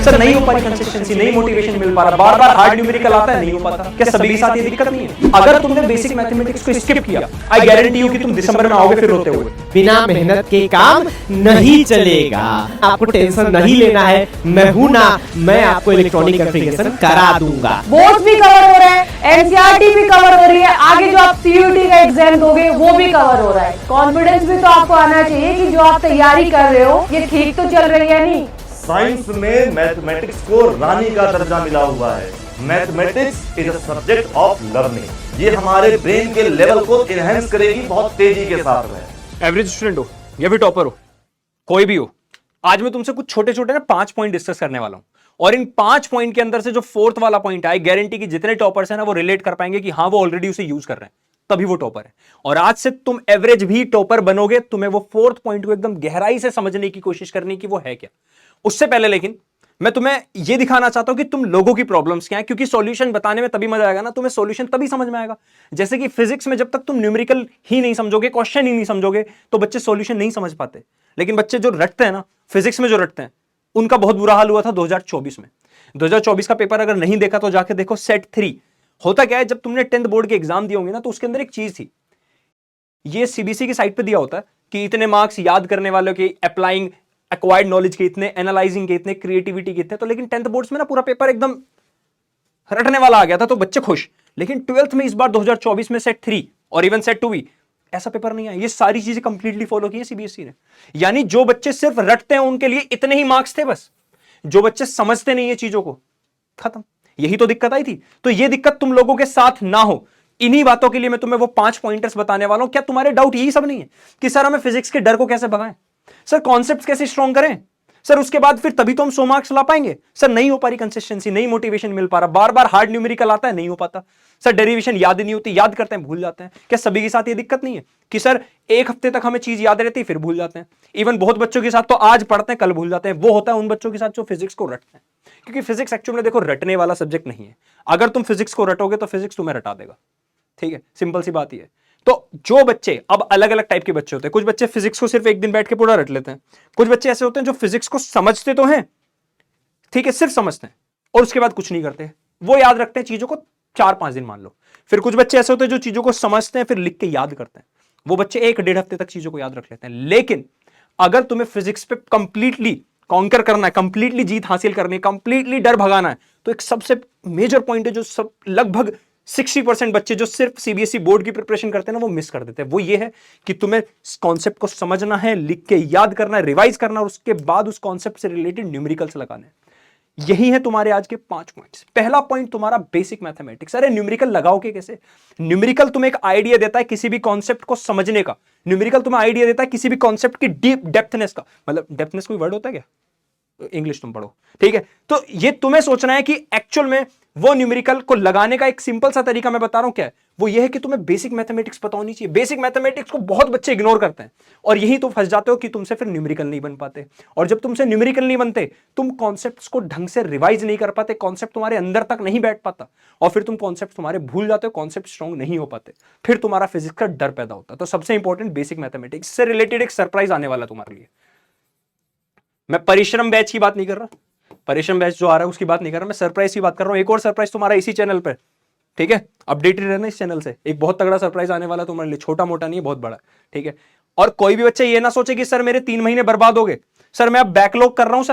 Sir नहीं हो पाई consistency, नहीं मोटिवेशन मिल पा रहा, बार बार हार्ड न्यूमेरिकल आता है, नहीं हो पाता। क्या सभी के साथ ये दिक्कत नहीं है? अगर तुमने बेसिक मैथमेटिक्स को स्किप किया, आई गारंटी यू कि तुम दिसंबर में आओगे फिर रोते हुए। बिना मेहनत के काम नहीं चलेगा। आपको टेंशन नहीं लेना है, मैं हूं ना, मैं आपको इलेक्ट्रॉनिक कॉन्फ़िगरेशन करा दूंगा। बोर्ड भी कवर हो रहा है, एनसीईआरटी भी कवर हो रही है, आगे जो आप सीयूटी का एग्जाम दोगे वो भी कवर हो रहा है। कॉन्फिडेंस भी तो आपको आना चाहिए कि जो आप तैयारी कर रहे हो ये ठीक तो चल रही है नहीं। साइंस में मैथमेटिक्स को रानी का दर्जा मिला हुआ है। Mathematics is a subject of learning. ये हमारे ब्रेन के लेवल को एनहांस करेगी बहुत तेजी के साथ में। एवरेज स्टूडेंट हो या फिर टॉपर हो, कोई भी हो, आज मैं तुमसे कुछ छोटे छोटे ना 5 पॉइंट डिस्कस करने वाला हूं। और इन 5 पॉइंट के अंदर से जो फोर्थ वाला पॉइंट है, गारंटी कि जितने टॉपर्स हैं ना वो रिलेट कर पाएंगे कि हाँ वो ऑलरेडी उसे यूज कर रहे हैं, तभी वो टॉपर है। और आज से तुम एवरेज भी टॉपर बनोगे, तुम्हें वो फोर्थ पॉइंट को एकदम गहराई से समझने की कोशिश करनी कि वो है क्या। उससे पहले लेकिन मैं तुम्हें यह दिखाना चाहता हूं कि तुम लोगों की प्रॉब्लम्स क्या है, क्योंकि सॉल्यूशन बताने में तभी मजा आएगा ना, तुम्हें सॉल्यूशन तभी समझ में आएगा। जैसे कि फिजिक्स में जब तक तुम न्यूमेरिकल ही नहीं समझोगे, क्वेश्चन ही नहीं समझोगे, तो बच्चे सॉल्यूशन नहीं समझ पाते। लेकिन बच्चे जो रटते हैं ना, फिजिक्स में जो रटते हैं, उनका बहुत बुरा हाल हुआ था 2024 में। 2024 का पेपर अगर नहीं देखा तो जाके देखो। सेट 3 होता क्या है, जब तुमने 10th बोर्ड के एग्जाम दिए होंगे ना, तो उसके अंदर एक चीज थी, ये सीबीएसई की साइट पे दिया होता है कि इतने मार्क्स याद करने वालों के, अप्लाइंग एक्वायर्ड नॉलेज के इतने, एनालाइजिंग के इतने, क्रिएटिविटी के इतने। तो लेकिन 10th बोर्ड्स में ना पूरा पेपर एकदम रटने वाला आ गया था, तो बच्चे खुश। लेकिन 12th में इस बार 2024 में सेट 3 और इवन सेट 2 भी ऐसा पेपर नहीं आया। ये सारी चीजें कंप्लीटली फॉलो की है सीबीएसई ने। यानी जो बच्चे सिर्फ रटते हैं उनके लिए इतने ही मार्क्स थे बस, जो बच्चे समझते नहीं है चीजों को, खत्म। यही तो दिक्कत आई थी। तो ये दिक्कत तुम लोगों के साथ ना हो, इन्हीं बातों के लिए मैं तुम्हें वो 5 पॉइंटर्स बताने वाला हूं। क्या तुम्हारे डाउट यही सब नहीं है कि सर हमें फिजिक्स के डर को कैसे भगाएं, सर कॉन्सेप्ट्स कैसे स्ट्रॉन्ग करें, सर उसके बाद फिर तभी तो हम 100 मार्क्स ला पाएंगे, सर नहीं हो पा रही कंसिस्टेंसी, नहीं मोटिवेशन मिल पा रहा, बार बार हार्ड न्यूमेरिकल आता है, नहीं हो पाता, सर डेरिवेशन याद नहीं होती, याद करते हैं भूल जाते हैं। क्या सभी के साथ ये दिक्कत नहीं है कि सर एक हफ्ते तक हमें चीज याद रहती है फिर भूल जाते हैं? इवन बहुत बच्चों के साथ तो आज पढ़ते हैं कल भूल जाते हैं। वो होता है उन बच्चों के साथ जो फिजिक्स को रटते हैं, क्योंकि फिजिक्स एक्चुअली में देखो रटने वाला सब्जेक्ट नहीं है। अगर तुम फिजिक्स को रटोगे तो फिजिक्स तुम्हें रटा देगा, ठीक है, सिंपल सी बात ही है। तो जो बच्चे, अब अलग अलग टाइप के बच्चे होते हैं, कुछ बच्चे फिजिक्स को सिर्फ एक दिन बैठ के पूरा रट लेते हैं, कुछ बच्चे ऐसे होते हैं जो फिजिक्स को समझते तो हैं, ठीक है, सिर्फ समझते हैं और उसके बाद कुछ नहीं करते, वो याद रखते हैं चीजों को 4-5 दिन मान लो। फिर कुछ बच्चे ऐसे होते हैं जो चीजों को समझते हैं फिर लिख के याद करते हैं, वो बच्चे 1-1.5 हफ्ते तक चीजों को याद रख लेते हैं। लेकिन अगर तुम्हें फिजिक्स पे कंप्लीटली कॉन्कर करना है, कंप्लीटली जीत हासिल करनी है, कंप्लीटली डर भगाना है, तो एक सबसे मेजर पॉइंट है जो सब लगभग 60% बच्चे जो सिर्फ सीबीएसई बोर्ड की प्रिपरेशन करते हैं ना, वो मिस कर देते हैं। वो ये है कि तुम्हें कॉन्सेप्ट को समझना है, लिख के याद करना है, रिवाइज करना, और उसके बाद उस कॉन्सेप्ट से रिलेटेड न्यूमेरिकल्स लगाने हैं। यही है तुम्हारे आज के 5 पॉइंट्स। पहला पॉइंट तुम्हारा बेसिक मैथमेटिक्स। अरे न्यूमेरिकल लगाओगे कैसे? न्यूमेरिकल तुम्हें एक आइडिया देता है किसी भी कॉन्सेप्ट को समझने का। न्यूमेरिकल तुम्हें आइडिया देता है किसी भी कॉन्सेप्ट की डीप डेप्थनेस का। मतलब डेप्थनेस कोई वर्ड होता है क्या? इंग्लिश तुम पढ़ो, ठीक है। तो ये तुम्हें सोचना है कि एक्चुअल में वो न्यूमेरिकल को लगाने का एक सिंपल सा तरीका मैं बता रहा हूं क्या है, वो ये है कि तुम्हें बेसिक मैथमेटिक्स पता होनी चाहिए। बेसिक मैथमेटिक्स को बहुत बच्चे इग्नोर करते हैं और यही तो फंस जाते हो कि तुमसे फिर न्यूमेरिकल नहीं बन पाते। और जब तुमसे न्यूमेरिकल नहीं बनते, तुम कॉन्सेप्ट्स को ढंग से रिवाइज नहीं कर पाते, कॉन्सेप्ट तुम्हारे अंदर तक नहीं बैठ पाता और फिर तुम कॉन्सेप्ट तुम्हारे भूल जाते हो, कॉन्सेप्ट स्ट्रॉन्ग नहीं हो पाते, फिर तुम्हारा फिजिक्स का डर पैदा होता है। तो सबसे इंपॉर्टेंट बेसिक मैथमेटिक्स से रिलेटेड एक सरप्राइज आने वाला तुम्हारे लिए। मैं परिश्रम बैच की बात नहीं कर रहा, परिश्रम बैच जो आ रहा है उसकी बात नहीं कर रहा, मैं सरप्राइज की बात कर रहा हूं। एक और सरप्राइज तुम्हारा इसी चैनल पर, ठीक है, अपडेटेड रहना इस चैनल से। एक बहुत तगड़ा सरप्राइज आने वाला तुम्हारे लिए, छोटा मोटा नहीं, बहुत बड़ा, ठीक है। और कोई भी बच्चा ये ना सोचे कि सर मेरे 3 महीने बर्बाद हो गए, सर मैं अब बैकलॉग कर रहा हूं,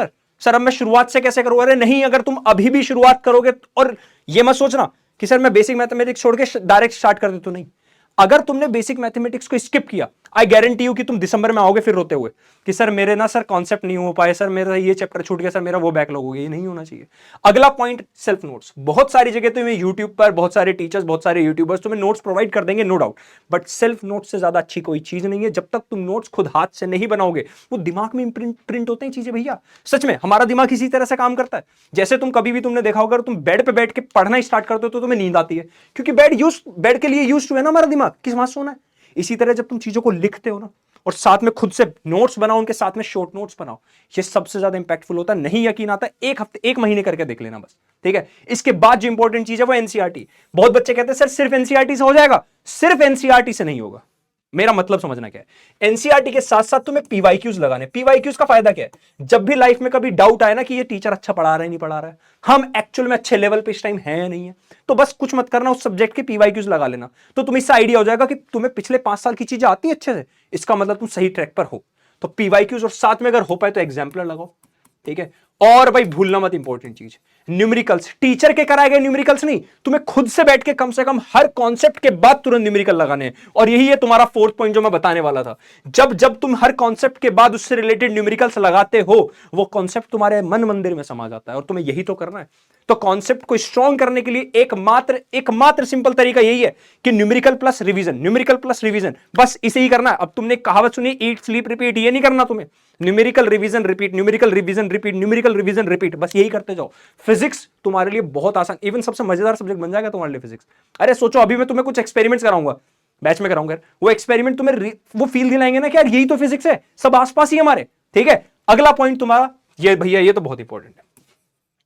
सर अब मैं शुरुआत से कैसे करूं? अरे नहीं, अगर तुम अभी भी शुरुआत करोगे, और ये मत सोचना कि सर मैं बेसिक मैथमेटिक्स छोड़ के डायरेक्ट स्टार्ट कर देता हूं, नहीं। अगर तुमने बेसिक मैथमेटिक्स को स्किप किया, आई गारंटी यू कि तुम दिसंबर में आओगे फिर रोते हुए कि सर मेरे ना सर कॉन्सेप्ट नहीं हो पाए, सर मेरा ये चैप्टर छूट गया, सर मेरा वो बैकलॉग हो गया। ये नहीं होना चाहिए। अगला पॉइंट, सेल्फ नोट्स। बहुत सारी जगह तुम्हें यूट्यूब पर बहुत सारे टीचर्स, बहुत सारे यूट्यूबर्स तुम्हें नोट्स प्रोवाइड कर देंगे, no doubt, but self notes से ज्यादा अच्छी कोई चीज नहीं है। जब तक तुम नोट्स खुद हाथ से नहीं बनाओगे, वो दिमाग में प्रिंट होते हैं चीजें भैया। सच में हमारा दिमाग इसी तरह से काम करता है। जैसे तुम कभी भी तुमने देखा होगा, तुम बेड पे बैठ के पढ़ना स्टार्ट करते हो तो तुम्हें नींद आती है, क्योंकि बेड के लिए यूज्ड टू है ना हमारा दिमाग, किस वहां सोना है। इसी तरह जब तुम चीजों को लिखते हो ना, और साथ में खुद से नोट्स बनाओ, उनके साथ में शॉर्ट नोट्स बनाओ, ये सबसे ज्यादा इंपैक्टफुल होता है। नहीं यकीन आता, एक हफ्ते 1 महीने करके देख लेना बस, ठीक है। इसके बाद जो इंपॉर्टेंट चीज है वो एनसीईआरटी। बहुत बच्चे कहते हैं सर सिर्फ एनसीईआरटी से हो जाएगा, सिर्फ एनसीईआरटी से नहीं होगा। मेरा मतलब समझना क्या है, एनसीईआरटी के साथ साथ तुम्हें पीवाईक्यूज लगाने। पीवाईक्यूज का फायदा क्या है, जब भी लाइफ में कभी डाउट आए ना कि ये टीचर अच्छा पढ़ा रहा है नहीं पढ़ा रहा है, हम एक्चुअल में अच्छे लेवल पे इस टाइम है या नहीं है, तो बस कुछ मत करना, उस सब्जेक्ट के पीवाईक्यूज लगा लेना, तो तुम्हें इससे आइडिया हो जाएगा कि तुम्हें पिछले 5 साल की चीजें आती है अच्छे से, इसका मतलब तुम सही ट्रैक पर हो। तो पीवाईक्यूज और साथ में अगर हो पाए तो एग्जाम्पलर लगाओ, ठीक है। और भाई भूलना मत इंपॉर्टेंट चीज, न्यूमेरिकल्स, टीचर के कराए गए न्यूमेरिकल्स नहीं, तुम्हें खुद से बैठ के कम से कम हर कॉन्सेप्ट के बाद तुरंत न्यूमेरिकल लगाने हैं। और यही है तुम्हारा 4th पॉइंट जो मैं बताने वाला था। जब जब तुम हर कॉन्सेप्ट के बाद उससे रिलेटेड न्यूमेरिकल्स लगाते हो, वो कॉन्सेप्ट तुम्हारे मन मंदिर में समा जाता है, और तुम्हें यही तो करना है। तो कॉन्सेप्ट को स्ट्रॉन्ग करने के लिए एकमात्र सिंपल तरीका यही है कि numerical plus revision, numerical plus revision, बस इसे ही करना है। अब तुमने कहावत सुनी, ईट स्लीप रिपीट, ये नहीं करना तुम्हें, numerical revision repeat, numerical revision repeat, numerical revision repeat, बस यही करते जाओ। फिजिक्स तुम्हारे लिए बहुत आसान, इवन सबसे मजेदार सब्जेक्ट बन जाएगा तुम्हारे लिए फिजिक्स। अरे सोचो, अभी मैं तुम्हें कुछ एक्सपेरिमेंट्स कराऊंगा, बैच में कराऊंगा, वो एक्सपेरिमेंट तुम्हें वो फील दिलाएंगे ना कि यार यही तो फिजिक्स है, सब आसपास ही हमारे, ठीक है। अगला पॉइंट तुम्हारा ये भैया, ये तो बहुत इंपॉर्टेंट है,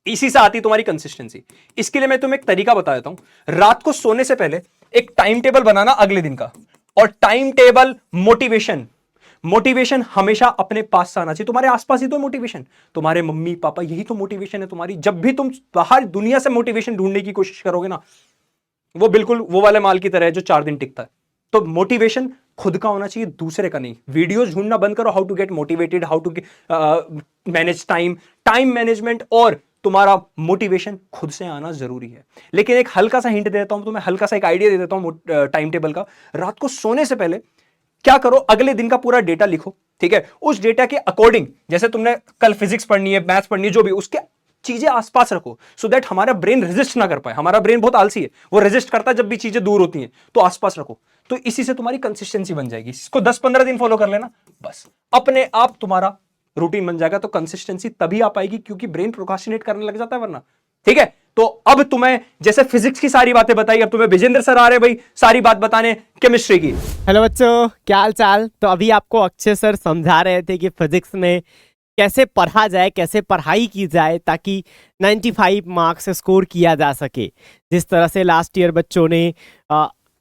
इसी से आती तुम्हारी कंसिस्टेंसी। इसके लिए मैं तुम्हें एक तरीका बता देता हूं। रात को सोने से पहले एक टाइम टेबल बनाना अगले दिन का, और टाइम टेबल मोटिवेशन हमेशा अपने पास से आना चाहिए। तुम्हारे आसपास ही तो मोटिवेशन, तुम्हारे मम्मी पापा, यही तो मोटिवेशन है तुम्हारी। जब भी तुम बाहर दुनिया से मोटिवेशन ढूंढने की कोशिश करोगे ना, वो बिल्कुल वो वाले माल की तरह है जो 4 दिन टिकता है। तो मोटिवेशन खुद का होना चाहिए, दूसरे का नहीं। वीडियोस ढूंढना बंद करो, how to get motivated, how to manage time management, और तुम्हारा मोटिवेशन खुद से आना जरूरी है। लेकिन एक हल्का सा हिंट देता हूं तुम्हें, हल्का सा एक आइडिया दे देता हूं टाइम टेबल का। रात को सोने से पहले क्या करो, अगले दिन का पूरा डेटा लिखो, ठीक है। उस डेटा के अकॉर्डिंग, जैसे तुमने कल फिजिक्स पढ़नी है, मैथ्स पढ़नी है, जो भी, उसके चीजें आसपास रखो, सो दैट हमारा ब्रेन रेजिस्ट ना कर पाए। हमारा ब्रेन बहुत आलसी है, वो रेजिस्ट करता है जब भी चीजें दूर होती हैं, तो आसपास रखो। तो इसी से तुम्हारी कंसिस्टेंसी बन जाएगी। इसको 10-15 दिन फॉलो कर लेना, बस अपने आप तुम्हारा रूटीन बन जाएगा। तो कंसिस्टेंसी तभी आ पाएगी क्योंकि ब्रेन प्रोक्रास्टिनेट करने लग जाता है वरना, ठीक है। तो अब तुम्हें जैसे फिजिक्स की सारी बातें बताई, अब तुम्हें विजेंद्र सर आ रहे भाई सारी बात बताने केमिस्ट्री की। हेलो बच्चों, क्या हाल चाल। तो अभी आपको अक्षय सर समझा रहे थे कि फिजिक्स में कैसे पढ़ा जाए, कैसे पढ़ाई की जाए ताकि 95 मार्क्स स्कोर किया जा सके। जिस तरह से लास्ट ईयर बच्चों ने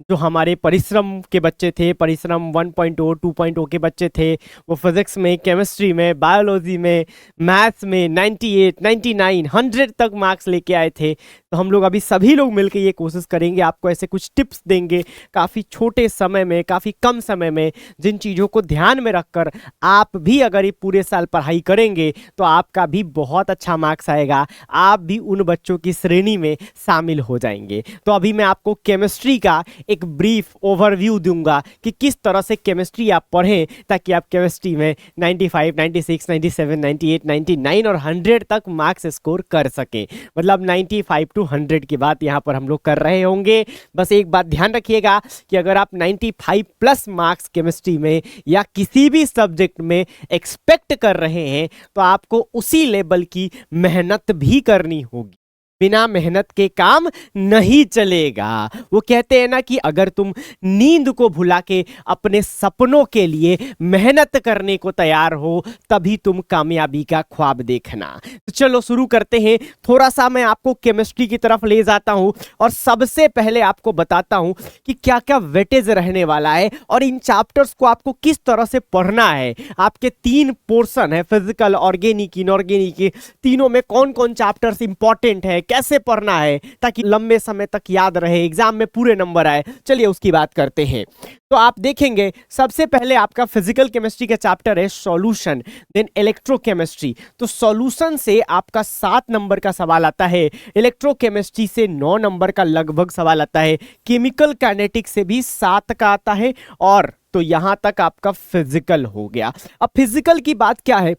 जो हमारे परिश्रम के बच्चे थे, परिश्रम 1.0 2.0 के बच्चे थे, वो फिजिक्स में, केमिस्ट्री में, बायोलॉजी में, मैथ्स में 98 99 100 तक मार्क्स लेके आए थे। तो हम लोग अभी सभी लोग मिलकर ये कोशिश करेंगे, आपको ऐसे कुछ टिप्स देंगे काफ़ी छोटे समय में, काफ़ी कम समय में, जिन चीज़ों को ध्यान में रखकर आप भी अगर ये पूरे साल पढ़ाई करेंगे तो आपका भी बहुत अच्छा मार्क्स आएगा, आप भी उन बच्चों की श्रेणी में शामिल हो जाएंगे। तो अभी मैं आपको केमिस्ट्री का एक ब्रीफ ओवरव्यू दूंगा कि किस तरह से केमिस्ट्री आप पढ़ें ताकि आप केमिस्ट्री में 95, 96, 97, 98, 99 और 100 तक मार्क्स स्कोर कर सकें। मतलब 95 to 100 की बात यहाँ पर हम लोग कर रहे होंगे। बस एक बात ध्यान रखिएगा कि अगर आप 95 प्लस मार्क्स केमिस्ट्री में या किसी भी सब्जेक्ट में एक्सपेक्ट कर रहे हैं तो आपको उसी लेवल की मेहनत भी करनी होगी। बिना मेहनत के काम नहीं चलेगा। वो कहते हैं ना कि अगर तुम नींद को भुला के अपने सपनों के लिए मेहनत करने को तैयार हो तभी तुम कामयाबी का ख्वाब देखना। तो चलो शुरू करते हैं। थोड़ा सा मैं आपको केमिस्ट्री की तरफ ले जाता हूं और सबसे पहले आपको बताता हूं कि क्या क्या वेटेज रहने वाला है और इन चैप्टर्स को आपको किस तरह से पढ़ना है। आपके 3 पोर्शन है, फिजिकल, ऑर्गेनिक, इनऑर्गेनिक, तीनों में कौन कौन चैप्टर्स इंपॉर्टेंट है, कैसे पढ़ना है ताकि लंबे समय तक याद रहे, एग्जाम में पूरे नंबर आए। चलिए उसकी बात करते हैं। तो आप देखेंगे सबसे पहले आपका फिजिकल केमिस्ट्री का चैप्टर है सॉल्यूशन, देन इलेक्ट्रोकेमिस्ट्री। तो सॉल्यूशन से आपका 7 नंबर का सवाल आता है, इलेक्ट्रोकेमिस्ट्री से 9 नंबर का लगभग सवाल आता है, केमिकल काइनेटिक्स से भी 7 का आता है। और तो यहां तक आपका फिजिकल हो गया। अब फिजिकल की बात क्या है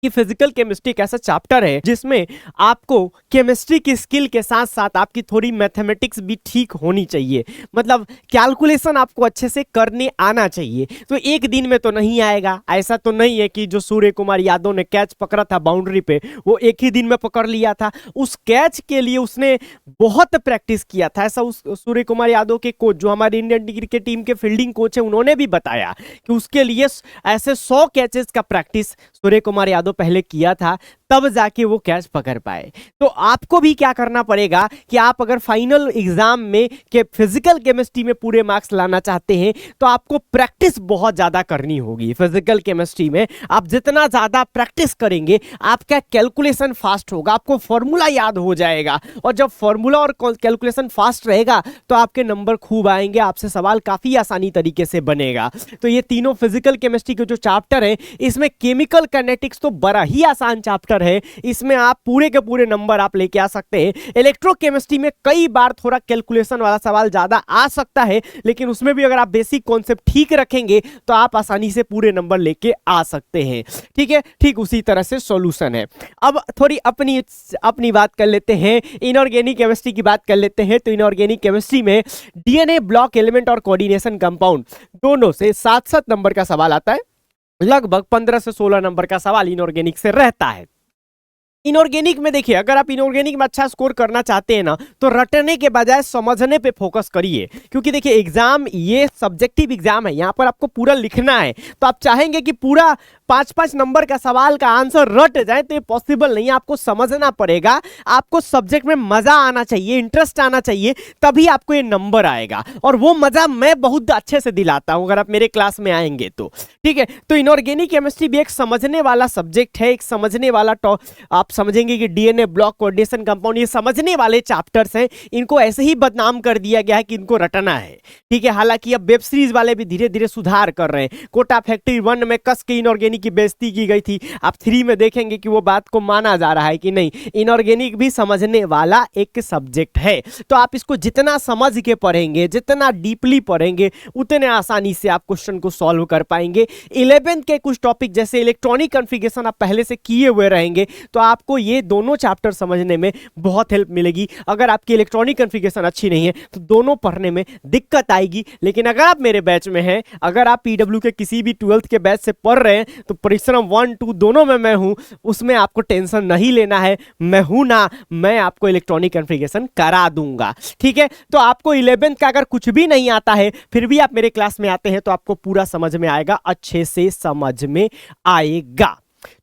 कि फिजिकल केमिस्ट्री एक ऐसा चैप्टर है जिसमें आपको केमिस्ट्री की स्किल के साथ साथ आपकी थोड़ी मैथमेटिक्स भी ठीक होनी चाहिए। मतलब कैलकुलेशन आपको अच्छे से करने आना चाहिए। तो एक दिन में तो नहीं आएगा, ऐसा तो नहीं है कि जो सूर्य कुमार यादव ने कैच पकड़ा था बाउंड्री पे वो एक ही दिन में पकड़ लिया था। उस कैच के लिए उसने बहुत प्रैक्टिस किया था। ऐसा उस सूर्य कुमार यादव के कोच, जो हमारे इंडियन क्रिकेट टीम के फील्डिंग कोच है, उन्होंने भी बताया कि उसके लिए ऐसे 100 कैचेस का प्रैक्टिस सूर्य कुमार यादव यादव पहले किया था, तब जाके वो कैच पकड़ पाए। तो आपको भी क्या करना पड़ेगा कि आप अगर फाइनल एग्जाम में के फिजिकल केमिस्ट्री में पूरे मार्क्स लाना चाहते हैं तो आपको प्रैक्टिस बहुत ज्यादा करनी होगी। फिजिकल केमिस्ट्री में आप जितना ज्यादा प्रैक्टिस करेंगे आपका कैलकुलेशन फास्ट होगा, आपको फॉर्मूला याद हो जाएगा, और जब फॉर्मूला और कैलकुलेशन फास्ट रहेगा तो आपके नंबर खूब आएंगे, आपसे सवाल काफी आसानी तरीके से बनेगा। तो ये तीनों फिजिकल केमिस्ट्री के जो चैप्टर है, इसमें केमिकल काइनेटिक्स तो बड़ा ही आसान चैप्टर है, इसमें आप पूरे के पूरे नंबर आप लेके आ सकते हैं। इलेक्ट्रोकेमिस्ट्री में कई बार थोड़ा कैलकुलेशन वाला सवाल ज्यादा आ सकता है, लेकिन उसमें भी अगर आप बेसिक कॉन्सेप्ट ठीक रखेंगे तो आप आसानी से पूरे नंबर लेके आ सकते हैं। ठीक है, ठीक उसी तरह से सॉल्यूशन है। अब थोड़ी अपनी बात कर लेते हैं, इनऑर्गेनिक केमिस्ट्री की बात कर लेते हैं। तो इनऑर्गेनिक केमिस्ट्री में डीएनए, ब्लॉक एलिमेंट और कोऑर्डिनेशन कंपाउंड दोनों से 7-7 नंबर का सवाल आता है। लगभग 15 से 16 नंबर का सवाल इनऑर्गेनिक से रहता है। इनऑर्गेनिक में देखिए, अगर आप इनऑर्गेनिक में अच्छा स्कोर करना चाहते हैं ना, तो रटने के बजाय समझने पे फोकस करिए, क्योंकि देखिए एग्जाम ये सब्जेक्टिव एग्जाम है, यहाँ पर आपको पूरा लिखना है। तो आप चाहेंगे कि पूरा 5-5 नंबर का सवाल का आंसर रट जाए, तो ये पॉसिबल नहीं है। आपको समझना पड़ेगा, आपको सब्जेक्ट में मजा आना चाहिए, इंटरेस्ट आना चाहिए, तभी आपको ये नंबर आएगा। और वो मजा मैं बहुत अच्छे से दिलाता हूं अगर आप मेरे क्लास में आएंगे तो। ठीक है, तो इनऑर्गेनिक केमिस्ट्री भी एक समझने वाला सब्जेक्ट है, एक समझने वाला आप समझेंगे कि डीएनए, ब्लॉक, कोऑर्डिनेशन कंपाउंड, ये समझने वाले चैप्टर्स हैं। इनको ऐसे ही बदनाम कर दिया गया है कि इनको रटना है। ठीक है, हालांकि अब वेब सीरीज वाले भी धीरे धीरे सुधार कर रहे हैं। कोटा फैक्ट्री 1 में कस के इनऑर्गेनिक की बेइज्जती की गई थी, आप 3 में देखेंगे कि वो बात को माना जा रहा है कि नहीं, इनऑर्गेनिक भी समझने वाला एक सब्जेक्ट है। तो आप इसको जितना समझ के पढ़ेंगे, जितना डीपली पढ़ेंगे, उतने आसानी से आप क्वेश्चन को सॉल्व कर पाएंगे। 11th के कुछ टॉपिक जैसे इलेक्ट्रॉनिक कॉन्फ़िगरेशन आप पहले से किए हुए रहेंगे, तो आपको ये दोनों चैप्टर समझने में बहुत हेल्प मिलेगी। अगर आपकी इलेक्ट्रॉनिक कॉन्फ़िगरेशन अच्छी नहीं है तो दोनों पढ़ने में दिक्कत आएगी। लेकिन अगर आप मेरे बैच में हैं, अगर आप पीडब्ल्यू के किसी भी 12th के बैच से पढ़ रहे हैं, तो परिश्रम 1-2 दोनों में मैं हूं, उसमें आपको टेंशन नहीं लेना है। मैं हूं ना, मैं आपको इलेक्ट्रॉनिक कॉन्फ़िगरेशन करा दूंगा। ठीक है, तो आपको 11th का अगर कुछ भी नहीं आता है, फिर भी आप मेरे क्लास में आते हैं, तो आपको पूरा समझ में आएगा, अच्छे से समझ में आएगा।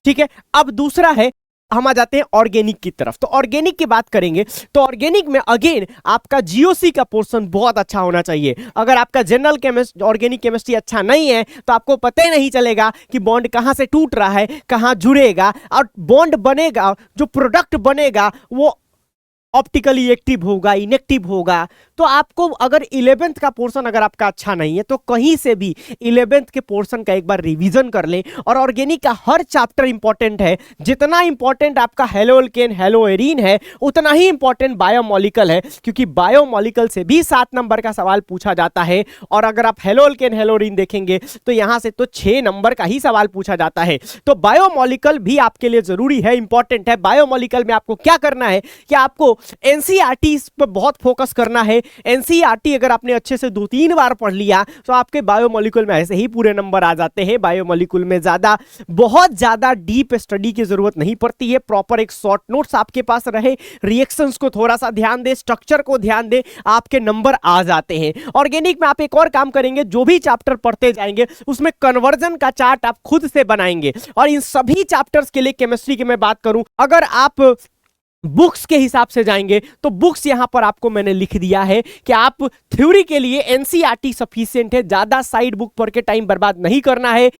ठीक है, अब दूसरा है, हम आ जाते हैं ऑर्गेनिक की तरफ। तो ऑर्गेनिक की बात करेंगे तो ऑर्गेनिक में अगेन आपका जीओसी का पोर्शन बहुत अच्छा होना चाहिए। अगर आपका जनरल केमिस्ट्री, ऑर्गेनिक केमिस्ट्री अच्छा नहीं है, तो आपको पता ही नहीं चलेगा कि बॉन्ड कहां से टूट रहा है, कहां जुड़ेगा, और बॉन्ड बनेगा, जो प्रोडक्ट बनेगा वो ऑप्टिकली एक्टिव होगा, इनएक्टिव होगा। तो आपको अगर 11th का पोर्शन अगर आपका अच्छा नहीं है, तो कहीं से भी 11th के पोर्शन का एक बार रिवीजन कर लें। और ऑर्गेनिक का हर चैप्टर इंपॉर्टेंट है। जितना इंपॉर्टेंट आपका हेलोअल्केन, हेलोएरीन है, उतना ही इंपॉर्टेंट बायोमॉलिक्यूल है, क्योंकि बायोमॉलिक्यूल से भी 7 नंबर का सवाल पूछा जाता है। और अगर आप हेलोअल्केन, हेलोएरीन देखेंगे तो यहां से तो 6 नंबर का ही सवाल पूछा जाता है। तो बायोमॉलिक्यूल भी आपके लिए जरूरी है, इंपॉर्टेंट है। बायोमॉलिक्यूल में आपको क्या करना है कि आपको एनसीईआरटी पर बहुत फोकस करना है। एनसीईआरटी अगर आपने अच्छे से 2-3 बार पढ़ लिया तो आपके बायोमॉलिक्यूल में ऐसे ही पूरे नंबर आ जाते हैं। बायोमॉलिक्यूल में बहुत ज्यादा डीप स्टडी की जरूरत नहीं पड़ती है। प्रॉपर एक शॉर्ट नोट्स आपके पास रहे, रिएक्शंस को थोड़ा सा ध्यान दे, स्ट्रक्चर को ध्यान दे, आपके नंबर आ जाते हैं। ऑर्गेनिक में आप एक और काम करेंगे, जो भी चैप्टर पढ़ते जाएंगे उसमें कन्वर्जन का चार्ट आप खुद से बनाएंगे। और इन सभी चैप्टर्स के लिए केमिस्ट्री की मैं बात करूं, अगर आप बुक्स के हिसाब से जाएंगे तो बुक्स यहां पर आपको मैंने लिख दिया है कि आप थ्योरी के लिए एनसीईआरटी सफिशिएंट है, ज्यादा साइड बुक पढ़ के टाइम बर्बाद नहीं करना है।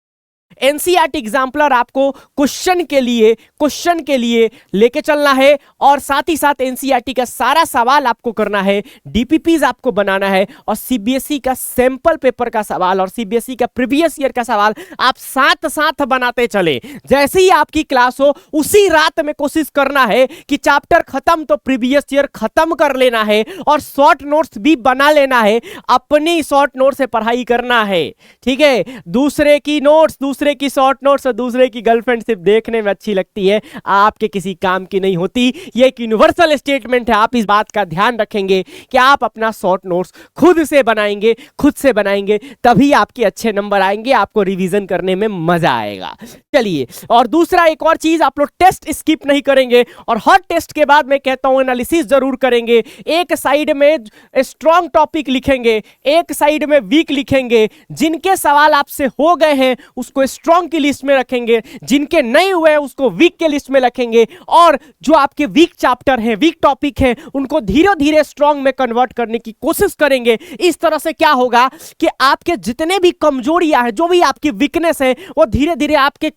एनसीईआरटी एग्जाम्पलर आपको क्वेश्चन के लिए लेके चलना है, और साथ ही साथ एनसीईआरटी का सारा सवाल आपको करना है, डीपीपीज आपको बनाना है, और सीबीएसई का सैंपल पेपर का सवाल और सीबीएसई का प्रीवियस ईयर का सवाल आप साथ साथ बनाते चले। जैसे ही आपकी क्लास हो उसी रात में कोशिश करना है कि चैप्टर खत्म तो प्रीवियस ईयर खत्म कर लेना है, और शॉर्ट नोट्स भी बना लेना है। अपनी शॉर्ट नोट से पढ़ाई करना है। ठीक है, दूसरे की नोट्स, दूसरे की शॉर्ट नोट्स और दूसरे की गर्लफ्रेंड सिर्फ देखने में अच्छी लगती है, आपके किसी काम की नहीं होती। ये एक यूनिवर्सल स्टेटमेंट है। आप इस बात का ध्यान रखेंगे कि आप अपना शॉर्ट नोट्स खुद से बनाएंगे, तभी आपके अच्छे नंबर आएंगे, आपको रिवीजन करने में मजा आएगा। चलिए, और दूसरा एक और चीज, आप लोग टेस्ट स्किप नहीं करेंगे, और हर टेस्ट के बाद मैं कहता हूं एनालिसिस जरूर करेंगे। एक साइड में स्ट्रॉन्ग टॉपिक लिखेंगे, एक साइड में वीक लिखेंगे। जिनके सवाल आपसे हो गए हैं उसको स्ट्रॉन्ग की लिस्ट में रखेंगे, जिनके नहीं हुए हैं उसको वीक के लिस्ट में रखेंगे, और जो आपके वीक चैप्टर हैं, वीक टॉपिक हैं, उनको धीरे धीरे स्ट्रॉन्ग में कन्वर्ट करने की कोशिश करेंगे। इस तरह से क्या होगा कि आपके जितने भी कमजोरियां हैं, जो भी आपकी वीकनेस है, वो धीरे धीरे आपके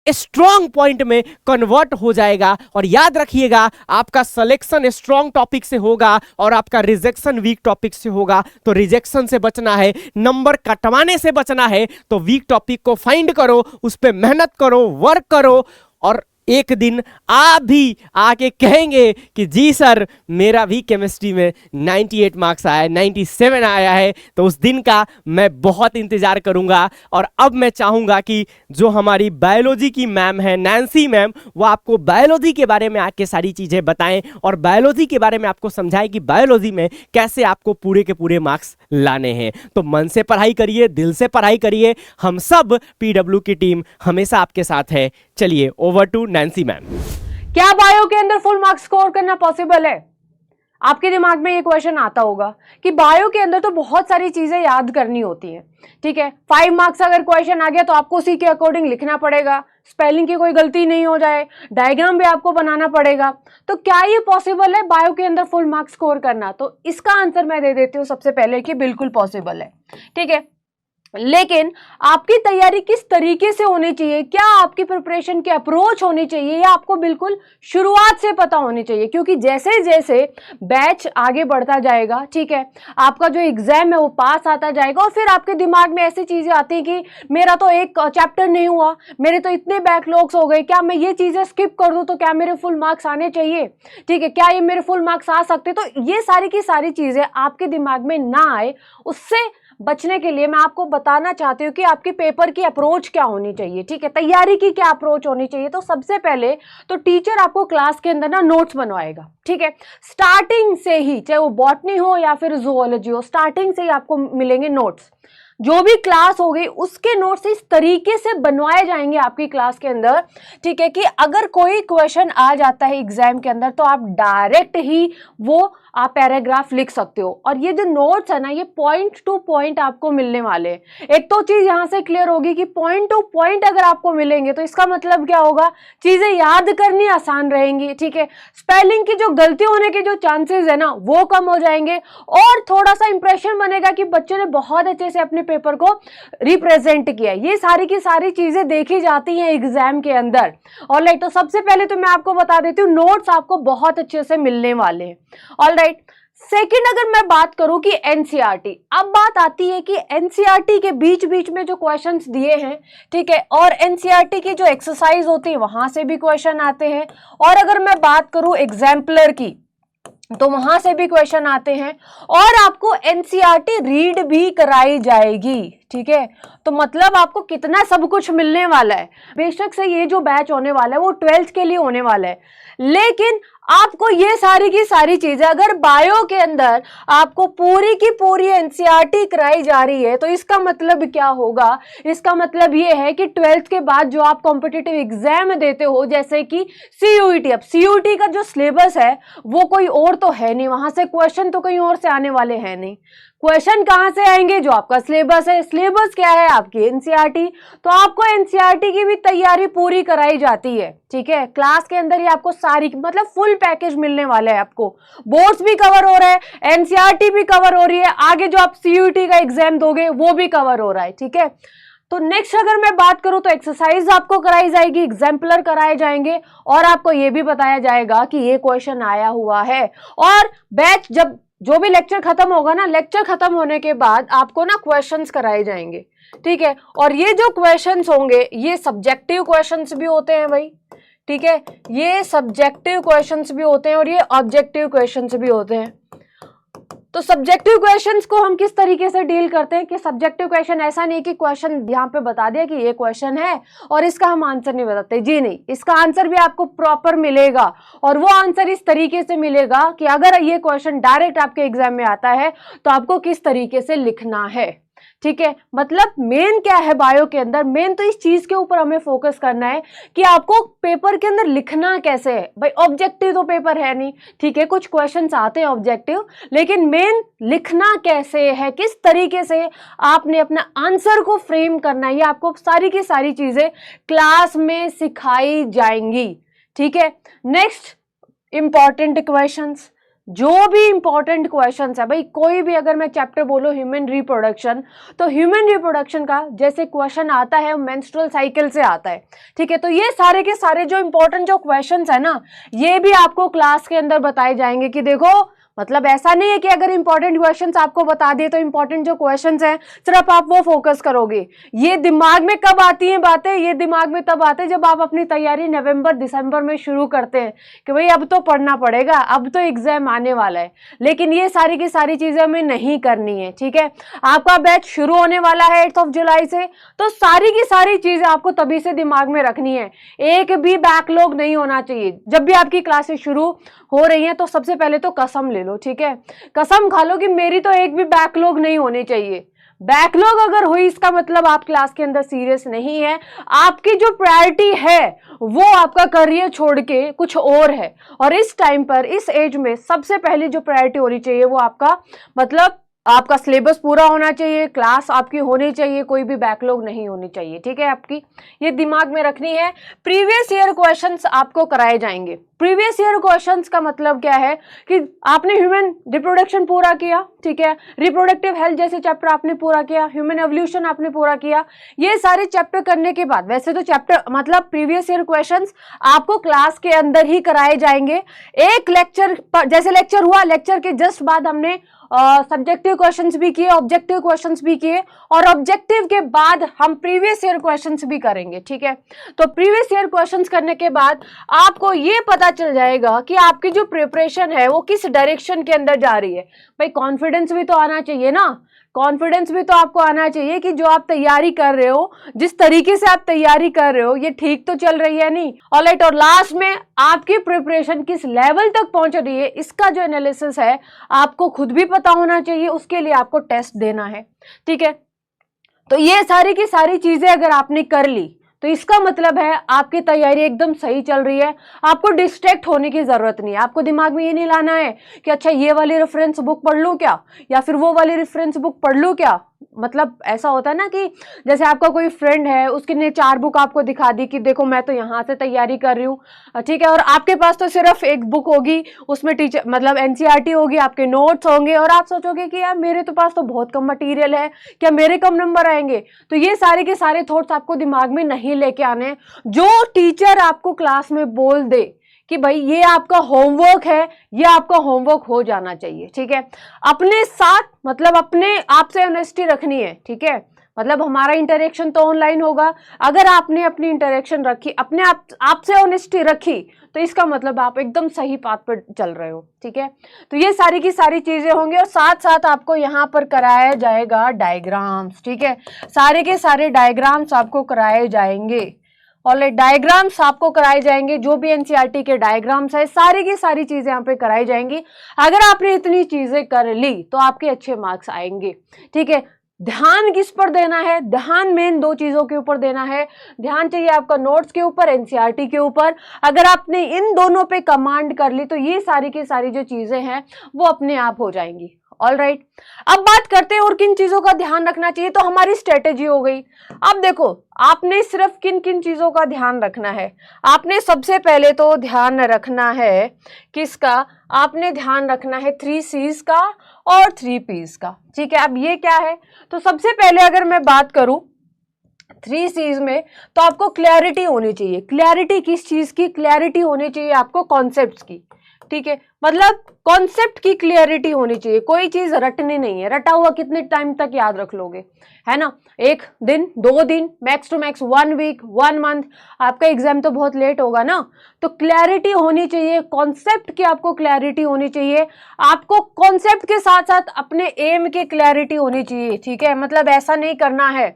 स्ट्रॉन्ग पॉइंट में कन्वर्ट हो जाएगा। और याद रखिएगा, आपका सिलेक्शन स्ट्रॉन्ग टॉपिक से होगा और आपका रिजेक्शन वीक टॉपिक से होगा। तो रिजेक्शन से बचना है, नंबर कटवाने से बचना है, तो वीक टॉपिक को फाइंड करो, उस पर मेहनत करो, वर्क करो, और एक दिन आप भी आके कहेंगे कि जी सर, मेरा भी केमिस्ट्री में 98 मार्क्स आया है, 97 आया है। तो उस दिन का मैं बहुत इंतजार करूंगा। और अब मैं चाहूंगा कि जो हमारी बायोलॉजी की मैम है, नैन्सी मैम, वो आपको बायोलॉजी के बारे में आके सारी चीजें बताएं और बायोलॉजी के बारे में आपको समझाएं कि बायोलॉजी में कैसे आपको पूरे के पूरे मार्क्स लाने हैं। तो मन से पढ़ाई करिए, दिल से पढ़ाई करिए, हम सब पीडब्ल्यू की टीम हमेशा आपके साथ है। चलिए ओवर टू नैन्सी मैम। क्या बायो के अंदर फुल मार्क्स स्कोर करना पॉसिबल है? आपके दिमाग में ये क्वेश्चन आता होगा कि बायो के अंदर तो बहुत सारी चीजें याद करनी होती हैं, ठीक है। 5 मार्क्स अगर क्वेश्चन आ गया तो आपको उसी के अकॉर्डिंग लिखना पड़ेगा, स्पेलिंग की कोई गलती नहीं हो जाए, डायग्राम भी आपको बनाना पड़ेगा। तो क्या ये पॉसिबल है बायो के अंदर फुल मार्क्स स्कोर करना? तो इसका आंसर मैं दे देती हूँ सबसे पहले कि बिल्कुल पॉसिबल है, ठीक है। लेकिन आपकी तैयारी किस तरीके से होनी चाहिए, क्या आपकी प्रिपरेशन की अप्रोच होनी चाहिए, या आपको बिल्कुल शुरुआत से पता होनी चाहिए। क्योंकि जैसे जैसे बैच आगे बढ़ता जाएगा, ठीक है, आपका जो एग्जाम है वो पास आता जाएगा, और फिर आपके दिमाग में ऐसी चीजें आती हैं कि मेरा तो एक चैप्टर नहीं हुआ, मेरे तो इतने बैकलॉग्स हो गए, क्या मैं ये चीजें स्किप कर दूं तो क्या मेरे फुल मार्क्स आने चाहिए, ठीक है, क्या ये मेरे फुल मार्क्स आ सकते। तो ये सारी की सारी चीजें आपके दिमाग में ना आए, उससे बचने के लिए मैं आपको बताना चाहती हूँ कि आपकी पेपर की अप्रोच क्या होनी चाहिए, ठीक है, तैयारी की क्या अप्रोच होनी चाहिए। तो सबसे पहले तो टीचर आपको क्लास के अंदर ना नोट्स बनवाएगा, ठीक है, स्टार्टिंग से ही, चाहे वो बॉटनी हो या फिर जूलॉजी हो, स्टार्टिंग से ही आपको मिलेंगे नोट्स। जो भी क्लास होगी उसके नोट्स इस तरीके से बनवाए जाएंगे आपकी क्लास के अंदर, ठीक है, कि अगर कोई क्वेश्चन आ जाता है एग्जाम के अंदर तो आप डायरेक्ट ही वो आप पैराग्राफ लिख सकते हो। और ये जो नोट्स है ना, ये पॉइंट टू पॉइंट आपको मिलने वाले हैं। एक तो चीज यहां से क्लियर होगी कि पॉइंट टू पॉइंट अगर आपको मिलेंगे तो इसका मतलब क्या होगा, चीजें याद करनी आसान रहेंगी, ठीक है, स्पेलिंग की जो गलती होने के जो चांसेस है ना वो कम हो जाएंगे, और थोड़ा सा इंप्रेशन बनेगा कि बच्चे ने बहुत अच्छे से अपने पेपर को रिप्रेजेंट किया। ये सारी की सारी चीजें देखी जाती हैं एग्जाम के अंदर। ऑलराइट, तो सबसे पहले तो मैं आपको बता देती हूँ, नोट्स आपको बहुत अच्छे से मिलने वाले हैं। ऑलराइट, सेकंड, अगर मैं बात करूं कि एनसीईआरटी, अब बात आती है कि एनसीईआरटी के बीच बीच में जो क्वेश्चंस दिए हैं, ठीक है, और एनसीईआरटी की जो एक्सरसाइज होती है वहां से भी क्वेश्चन आते हैं, और अगर मैं बात करूं एग्जाम्पलर की तो वहां से भी क्वेश्चन आते हैं, और आपको एनसीईआरटी रीड भी कराई जाएगी, ठीक है। तो मतलब आपको कितना सब कुछ मिलने वाला है। बेशक से ये जो बैच होने वाला है वो 12th के लिए होने वाला है, लेकिन आपको ये सारी की सारी चीजें, अगर बायो के अंदर आपको पूरी की पूरी एनसीईआरटी कराई जा रही है तो इसका मतलब क्या होगा, इसका मतलब ये है कि 12th के बाद जो आप कॉम्पिटिटिव एग्जाम देते हो, जैसे कि सीयूईटी, अब सीयूईटी का जो सिलेबस है वो कोई और तो है नहीं, वहां से क्वेश्चन तो कहीं और से आने वाले हैं नहीं। क्वेश्चन कहां से आएंगे, जो आपका सिलेबस है। सिलेबस क्या है, आपकी एनसीईआरटी। तो आपको एनसीईआरटी की भी तैयारी पूरी कराई जाती है, ठीक है, क्लास के अंदर ही आपको सारी, मतलब फुल पैकेज मिलने वाला है। आपको बोर्ड्स भी कवर हो रहा है, एनसीईआरटी भी कवर हो रही है, आगे जो आप सीयूईटी का एग्जाम दोगे वो भी कवर हो रहा है, ठीक है। तो नेक्स्ट अगर मैं बात करूं तो एक्सरसाइज आपको कराई जाएगी, एग्जाम्पलर कराए जाएंगे, और आपको ये भी बताया जाएगा कि ये क्वेश्चन आया हुआ है। और बैच जब जो भी लेक्चर खत्म होगा ना, लेक्चर खत्म होने के बाद आपको ना क्वेश्चंस कराए जाएंगे, ठीक है। और ये जो क्वेश्चंस होंगे ये सब्जेक्टिव क्वेश्चंस भी होते हैं भाई, ठीक है, ये सब्जेक्टिव क्वेश्चंस भी होते हैं और ये ऑब्जेक्टिव क्वेश्चंस भी होते हैं। तो सब्जेक्टिव क्वेश्चंस को हम किस तरीके से डील करते हैं कि सब्जेक्टिव क्वेश्चन ऐसा नहीं कि क्वेश्चन यहाँ पे बता दिया कि ये क्वेश्चन है और इसका हम आंसर नहीं बताते, जी नहीं, इसका आंसर भी आपको प्रॉपर मिलेगा, और वो आंसर इस तरीके से मिलेगा कि अगर ये क्वेश्चन डायरेक्ट आपके एग्जाम में आता है तो आपको किस तरीके से लिखना है। ठीक है। मतलब मेन क्या है बायो के अंदर, मेन तो इस चीज के ऊपर हमें फोकस करना है कि आपको पेपर के अंदर लिखना कैसे है। भाई ऑब्जेक्टिव तो पेपर है नहीं, ठीक है, कुछ क्वेश्चंस आते हैं ऑब्जेक्टिव, लेकिन मेन लिखना कैसे है, किस तरीके से आपने अपना आंसर को फ्रेम करना है, ये आपको सारी की सारी चीजें क्लास में सिखाई जाएंगी। ठीक है। नेक्स्ट, इंपॉर्टेंट क्वेश्चंस, जो भी इंपॉर्टेंट क्वेश्चंस है, भाई कोई भी अगर मैं चैप्टर बोलो ह्यूमन रिप्रोडक्शन, तो ह्यूमन रिप्रोडक्शन का जैसे क्वेश्चन आता है मेंस्ट्रुअल साइकिल से आता है। ठीक है। तो ये सारे के सारे जो इंपॉर्टेंट जो क्वेश्चंस है ना, ये भी आपको क्लास के अंदर बताए जाएंगे कि देखो, मतलब ऐसा नहीं है कि अगर इंपॉर्टेंट क्वेश्चंस आपको बता दिए तो इंपॉर्टेंट जो क्वेश्चंस हैं सिर्फ आप वो फोकस करोगे। ये दिमाग में कब आती हैं बातें, ये दिमाग में तब आते हैं जब आप अपनी तैयारी नवंबर दिसंबर में शुरू करते हैं कि भाई अब तो पढ़ना पड़ेगा, अब तो एग्जाम आने वाला है। लेकिन ये सारी की सारी चीजें हमें नहीं करनी है। ठीक है। आपका बैच शुरू होने वाला है 8 जुलाई से, तो सारी की सारी चीजें आपको तभी से दिमाग में रखनी है। एक भी बैकलॉग नहीं होना चाहिए। जब भी आपकी क्लासेस शुरू हो रही हैं तो सबसे पहले तो कसम ले लो। ठीक है। कसम खा लो कि मेरी तो एक भी बैकलॉग नहीं होनी चाहिए। बैकलॉग अगर हुई इसका मतलब आप क्लास के अंदर सीरियस नहीं है। आपकी जो प्रायोरिटी है वो आपका करियर छोड़ के कुछ और है, और इस टाइम पर इस एज में सबसे पहले जो प्रायोरिटी होनी चाहिए वो आपका मतलब आपका सिलेबस पूरा होना चाहिए, क्लास आपकी होनी चाहिए, कोई भी बैकलॉग नहीं होनी चाहिए। ठीक है। आपकी ये दिमाग में रखनी है। प्रीवियस ईयर क्वेश्चंस आपको कराए जाएंगे। प्रीवियस ईयर क्वेश्चंस का मतलब क्या है कि आपने ह्यूमन रिप्रोडक्शन पूरा किया, ठीक है, रिप्रोडक्टिव हेल्थ जैसे चैप्टर आपने पूरा किया, ह्यूमन एवोल्यूशन आपने पूरा किया। ये सारे चैप्टर करने के बाद वैसे तो चैप्टर मतलब प्रीवियस ईयर क्वेश्चंस आपको क्लास के अंदर ही कराए जाएंगे। एक लेक्चर जैसे लेक्चर हुआ, लेक्चर के जस्ट बाद हमने सब्जेक्टिव क्वेश्चंस भी किए, ऑब्जेक्टिव क्वेश्चंस भी किए, और ऑब्जेक्टिव के बाद हम प्रीवियस ईयर क्वेश्चंस भी करेंगे। ठीक है। तो प्रीवियस ईयर क्वेश्चंस करने के बाद आपको ये पता चल जाएगा कि आपकी जो प्रिपरेशन है वो किस डायरेक्शन के अंदर जा रही है। भाई कॉन्फिडेंस भी तो आना चाहिए ना, कॉन्फिडेंस भी तो आपको आना चाहिए कि जो आप तैयारी कर रहे हो, जिस तरीके से आप तैयारी कर रहे हो, ये ठीक तो चल रही है नहीं। ऑलराइट। और लास्ट में आपकी प्रिपरेशन किस लेवल तक पहुंच रही है, इसका जो एनालिसिस है आपको खुद भी पता होना चाहिए, उसके लिए आपको टेस्ट देना है। ठीक है। तो ये सारी की सारी चीजें अगर आपने कर ली तो इसका मतलब है आपकी तैयारी एकदम सही चल रही है। आपको डिस्ट्रैक्ट होने की जरूरत नहीं है। आपको दिमाग में ये नहीं लाना है कि अच्छा ये वाली रेफरेंस बुक पढ़ लूं क्या, या फिर वो वाली रेफरेंस बुक पढ़ लूं क्या। मतलब ऐसा होता है ना कि जैसे आपका कोई फ्रेंड है, उसकी ने 4 बुक आपको दिखा दी कि देखो मैं तो यहाँ से तैयारी कर रही हूँ, ठीक है, और आपके पास तो सिर्फ एक बुक होगी, उसमें टीचर मतलब एनसीईआरटी होगी, आपके नोट्स होंगे, और आप सोचोगे कि यार मेरे तो पास तो बहुत कम मटेरियल है, क्या मेरे कम नंबर आएंगे। तो ये सारे के सारे थॉट्स आपको दिमाग में नहीं लेके आने। जो टीचर आपको क्लास में बोल दे कि भाई ये आपका होमवर्क है, ये आपका होमवर्क हो जाना चाहिए। ठीक है। अपने साथ मतलब अपने आप से ऑनेस्टी रखनी है। ठीक है। मतलब हमारा इंटरेक्शन तो ऑनलाइन होगा, अगर आपने अपनी इंटरेक्शन रखी, अपने आप से ऑनेस्टी रखी, तो इसका मतलब आप एकदम सही पाथ पर चल रहे हो। ठीक है। तो ये सारी की सारी चीजें होंगी, और साथ साथ आपको यहाँ पर कराया जाएगा डायग्राम्स। ठीक है। सारे के सारे डायग्राम्स आपको कराए जाएंगे, और डायग्राम्स आपको कराए जाएंगे। जो भी एनसीईआरटी के डायग्राम्स है, सारी की सारी चीजें यहाँ पे कराई जाएंगी। अगर आपने इतनी चीजें कर ली तो आपके अच्छे मार्क्स आएंगे। ठीक है। ध्यान किस पर देना है, ध्यान मेन 2 चीजों के ऊपर देना है। ध्यान चाहिए आपका नोट्स के ऊपर, एनसीईआरटी के ऊपर। अगर आपने इन दोनों पे कमांड कर ली तो ये सारी की सारी जो चीजें हैं वो अपने आप हो जाएंगी। ऑलराइट। अब बात करते हैं और किन चीजों का ध्यान रखना चाहिए। तो हमारी स्ट्रेटेजी हो गई। अब देखो आपने सिर्फ किन किन चीजों का ध्यान रखना है। आपने सबसे पहले तो ध्यान रखना है किसका, आपने ध्यान रखना है 3 C's का और 3 P's का। ठीक है। अब ये क्या है, तो सबसे पहले अगर मैं बात करूं 3 C's में, तो आपको क्लैरिटी होनी चाहिए। क्लैरिटी किस चीज की, क्लैरिटी होनी चाहिए आपको कॉन्सेप्ट्स की। ठीक है। मतलब कॉन्सेप्ट की क्लियरिटी होनी चाहिए। कोई चीज रटनी नहीं है, रटा हुआ कितने टाइम तक याद रख लोगे, है ना, 1 दिन 2 दिन, max to max 1 week 1 month, आपका एग्जाम तो बहुत लेट होगा ना। तो क्लैरिटी होनी चाहिए, कॉन्सेप्ट की आपको क्लैरिटी होनी चाहिए। आपको कॉन्सेप्ट के साथ साथ अपने एम की क्लैरिटी होनी चाहिए। ठीक है। मतलब ऐसा नहीं करना है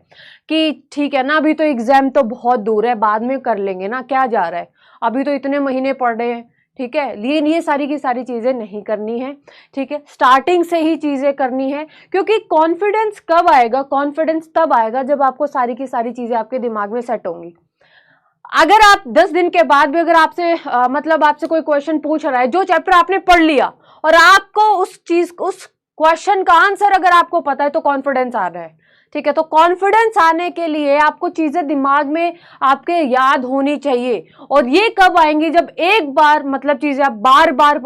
कि ठीक है ना अभी तो एग्जाम तो बहुत दूर है, बाद में कर लेंगे ना, क्या जा रहा है, अभी तो इतने महीने पढ़ रहे हैं, ठीक है, ये सारी की सारी चीजें नहीं करनी है। ठीक है, स्टार्टिंग से ही चीजें करनी है, क्योंकि कॉन्फिडेंस कब आएगा, कॉन्फिडेंस तब आएगा जब आपको सारी की सारी चीजें आपके दिमाग में सेट होंगी। अगर आप 10 दिन के बाद भी अगर आपसे मतलब आपसे कोई क्वेश्चन पूछ रहा है, जो चैप्टर आपने पढ़ लिया और आपको उस क्वेश्चन का आंसर अगर आपको पता है, तो कॉन्फिडेंस आ रहा है। ठीक है, तो कॉन्फिडेंस आने के लिए आपको चीजें दिमाग में आपके याद होनी चाहिए। और ये कब आएंगी, जब एक बार मतलब चीजें आप बार बार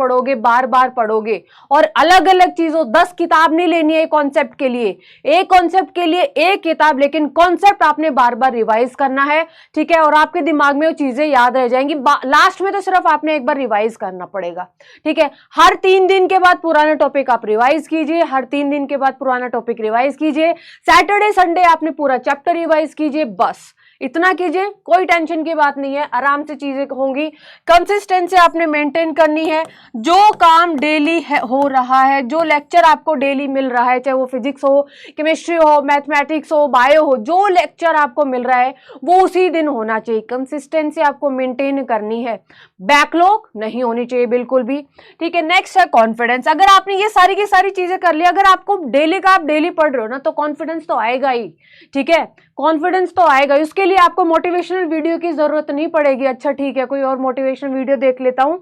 पढ़ोगे और अलग अलग चीजों 10 किताब नहीं लेनी है कॉन्सेप्ट के लिए, एक कॉन्सेप्ट के लिए एक किताब, लेकिन कॉन्सेप्ट आपने बार बार रिवाइज करना है। ठीक है, और आपके दिमाग में वो चीजें याद रह जाएंगी। लास्ट में तो सिर्फ आपने एक बार रिवाइज करना पड़ेगा। ठीक है, हर 3 दिन के बाद पुराना टॉपिक आप रिवाइज कीजिए, हर 3 दिन के बाद पुराना टॉपिक रिवाइज कीजिए, सैटरडे संडे आपने पूरा चैप्टर रिवाइज कीजिए, बस इतना कीजिए, कोई टेंशन की बात नहीं है, आराम से चीजें होंगी। कंसिस्टेंसी आपने मेंटेन करनी है। जो काम डेली हो रहा है, जो लेक्चर आपको डेली मिल रहा है, चाहे वो फिजिक्स हो, केमिस्ट्री हो, मैथमेटिक्स हो, बायो हो, जो लेक्चर आपको मिल रहा है वो उसी दिन होना चाहिए। कंसिस्टेंसी आपको मेंटेन करनी है, बैकलॉग नहीं होनी चाहिए बिल्कुल भी। ठीक है, नेक्स्ट है कॉन्फिडेंस। अगर आपने ये सारी की सारी चीजें कर ली, अगर आपको डेली का आप डेली पढ़ रहे हो ना, तो कॉन्फिडेंस तो आएगा ही। ठीक है, कॉन्फिडेंस तो आएगा। उसके लिए आपको मोटिवेशनल वीडियो की जरूरत नहीं पड़ेगी। अच्छा ठीक है, कोई और मोटिवेशनल वीडियो देख लेता हूं,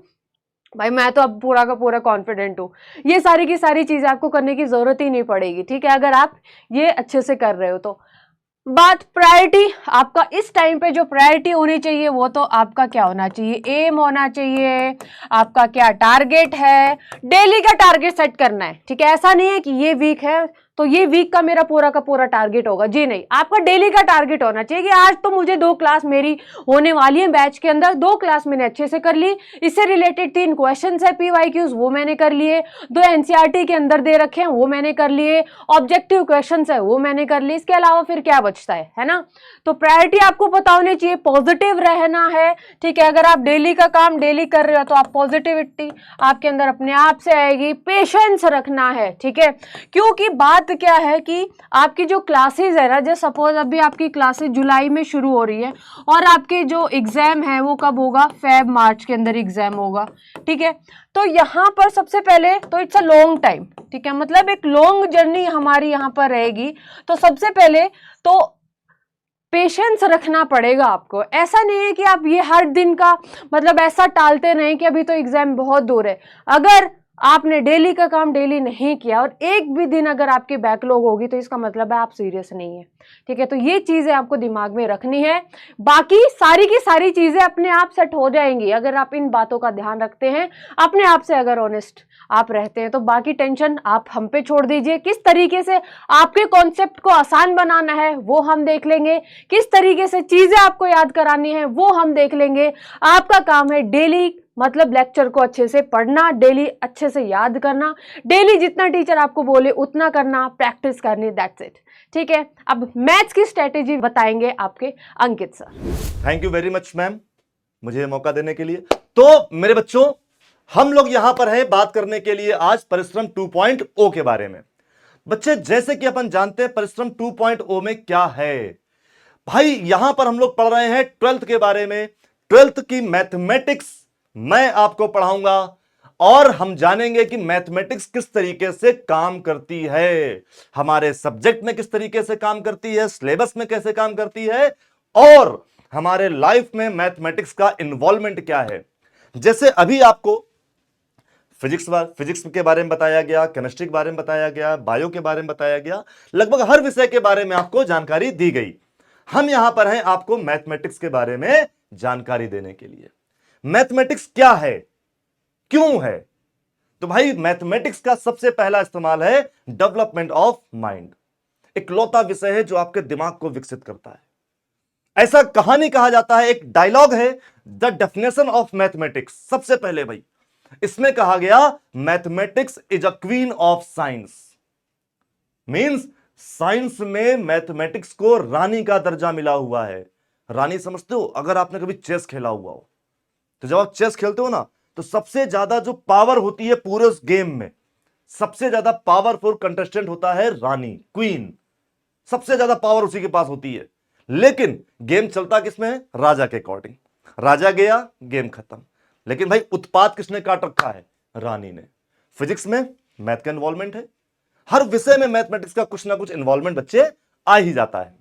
भाई मैं तो अब पूरा का पूरा कॉन्फिडेंट हूं। ये सारी की सारी चीजें आपको करने की जरूरत ही नहीं पड़ेगी। ठीक है, अगर आप ये अच्छे से कर रहे हो तो। बात प्रायोरिटी, आपका इस टाइम पे जो प्रायोरिटी होनी चाहिए वो तो आपका क्या होना चाहिए, एम होना चाहिए। आपका क्या टारगेट है, डेली का टारगेट सेट करना है। ठीक है, ऐसा नहीं है कि ये वीक है तो ये वीक का मेरा पूरा का पूरा टारगेट होगा, जी नहीं। आपका डेली का टारगेट होना चाहिए कि आज तो मुझे 2 क्लास मेरी होने वाली है बैच के अंदर, 2 क्लास मैंने अच्छे से कर ली, इससे रिलेटेड 3 क्वेश्चंस है PYQs वो मैंने कर लिए, 2 NCERT के अंदर दे रखे हैं वो मैंने कर लिए, ऑब्जेक्टिव क्वेश्चंस है वो मैंने कर लिए, इसके अलावा फिर क्या बचता है ना। तो प्रायोरिटी आपको पता होनी चाहिए, पॉजिटिव रहना है। ठीक है, अगर आप डेली का काम डेली कर रहे हो तो आप पॉजिटिविटी आपके अंदर अपने आप से आएगी। पेशेंस रखना है। ठीक है, क्योंकि बात क्या है कि आपकी जो क्लासेस है ना, जैसे सपोज अभी आपकी क्लासेस जुलाई में शुरू हो रही है और आपके जो एग्जाम है वो कब होगा, फेब मार्च के अंदर एग्जाम होगा। ठीक है, तो यहाँ पर सबसे पहले तो इट्स अ लॉन्ग टाइम। ठीक है, मतलब एक लॉन्ग जर्नी हमारी यहाँ पर रहेगी। तो सबसे पहले तो पेशेंस रखना पड़ेगा आपको। ऐसा नहीं है कि आप ये हर दिन का मतलब ऐसा टालते रहें कि अभी तो एग्जाम बहुत दूर है। अगर आपने डेली का काम डेली नहीं किया और एक भी दिन अगर आपकी बैकलॉग होगी तो इसका मतलब है आप सीरियस नहीं है। ठीक है, तो ये चीजें आपको दिमाग में रखनी है। बाकी सारी की सारी चीजें अपने आप सेट हो जाएंगी अगर आप इन बातों का ध्यान रखते हैं, अपने आप से अगर ऑनेस्ट आप रहते हैं। तो बाकी टेंशन आप हम पे छोड़ दीजिए। किस तरीके से आपके कॉन्सेप्ट को आसान बनाना है वो हम देख लेंगे, किस तरीके से चीजें आपको याद करानी है वो हम देख लेंगे। आपका काम है डेली मतलब लेक्चर को अच्छे से पढ़ना, डेली अच्छे से याद करना, डेली जितना टीचर आपको बोले उतना करना, प्रैक्टिस करनी, दैट्स इट। ठीक है, अब मैथ्स की स्ट्रेटेजी बताएंगे आपके Ankit sir. Thank you very much ma'am, मुझे मौका देने के लिए। तो मेरे बच्चों, हम लोग यहां पर हैं बात करने के लिए आज परिश्रम 2.0 के बारे में। बच्चे, जैसे कि अपन जानते हैं परिश्रम 2.0 में क्या है। भाई यहां पर हम लोग पढ़ रहे हैं 12th के बारे में। 12th की मैथमेटिक्स मैं आपको पढ़ाऊंगा और हम जानेंगे कि मैथमेटिक्स किस तरीके से काम करती है, हमारे सब्जेक्ट में किस तरीके से काम करती है, सिलेबस में कैसे काम करती है और हमारे लाइफ में मैथमेटिक्स का इन्वॉल्वमेंट क्या है। जैसे अभी आपको फिजिक्स के बारे में बताया गया, केमिस्ट्री के बारे में बताया गया, बायो के बारे में बताया गया, लगभग हर विषय के बारे में आपको जानकारी दी गई। हम यहां पर हैं आपको मैथमेटिक्स के बारे में जानकारी देने के लिए। मैथमेटिक्स क्या है, क्यों है? तो भाई मैथमेटिक्स का सबसे पहला इस्तेमाल है डेवलपमेंट ऑफ माइंड। इकलौता विषय है जो आपके दिमाग को विकसित करता है। ऐसा कहानी कहा जाता है, एक डायलॉग है द डेफिनेशन ऑफ मैथमेटिक्स। सबसे पहले भाई इसमें कहा गया mathematics is a queen of science. Means science में मैथमेटिक्स को रानी का दर्जा मिला हुआ है। रानी समझते हो? अगर आपने कभी चेस खेला हुआ हो तो जब आप चेस खेलते हो ना तो सबसे ज्यादा जो पावर होती है पूरे उस गेम में, सबसे ज्यादा पावरफुल कंटेस्टेंट होता है रानी, क्वीन। सबसे ज्यादा पावर उसी के पास होती है। लेकिन गेम चलता किसमें है? राजा के अकॉर्डिंग। राजा गया, गेम खत्म। लेकिन भाई उत्पाद किसने काट रखा है? रानी ने। फिजिक्स में मैथ का इन्वॉल्वमेंट है, हर विषय में मैथमेटिक्स का कुछ ना कुछ इन्वॉल्वमेंट बच्चे आ ही जाता है।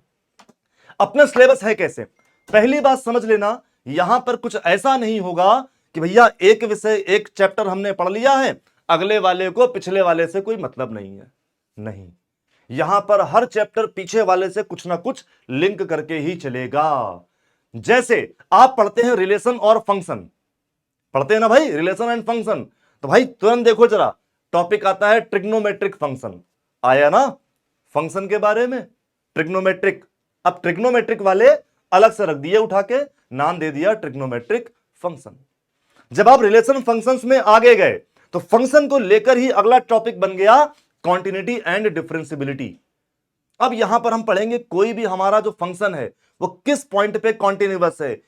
अपना सिलेबस है कैसे? पहली बात समझ लेना, यहां पर कुछ ऐसा नहीं होगा कि भैया एक विषय एक चैप्टर हमने पढ़ लिया है, अगले वाले को पिछले वाले से कोई मतलब नहीं है। नहीं, यहां पर हर चैप्टर पीछे वाले से कुछ ना कुछ लिंक करके ही चलेगा। जैसे आप पढ़ते हैं रिलेशन और फंक्शन, पढ़ते हैं ना भाई, रिलेशन एंड फंक्शन, तो भाई तुरंत देखो जरा, टॉपिक आता है ट्रिग्नोमेट्रिक फंक्शन, आया ना फंक्शन के बारे में, ट्रिग्नोमेट्रिक। अब ट्रिग्नोमेट्रिक वाले अलग से रख दिए उठा के, नाम दे दिया ट्रिग्नोमेट्रिक फंक्शन। जब आप रिलेशन फंक्शंस में आगे गए तो फंक्शन को लेकर ही अगला टॉपिक बन गया कॉन्टिन्यूटी एंड डिफरेंशियबिलिटी। अब यहां पर हम पढ़ेंगे कोई भी हमारा जो फंक्शन है वो किस पॉइंट पे कॉन्टिन्यूअस है,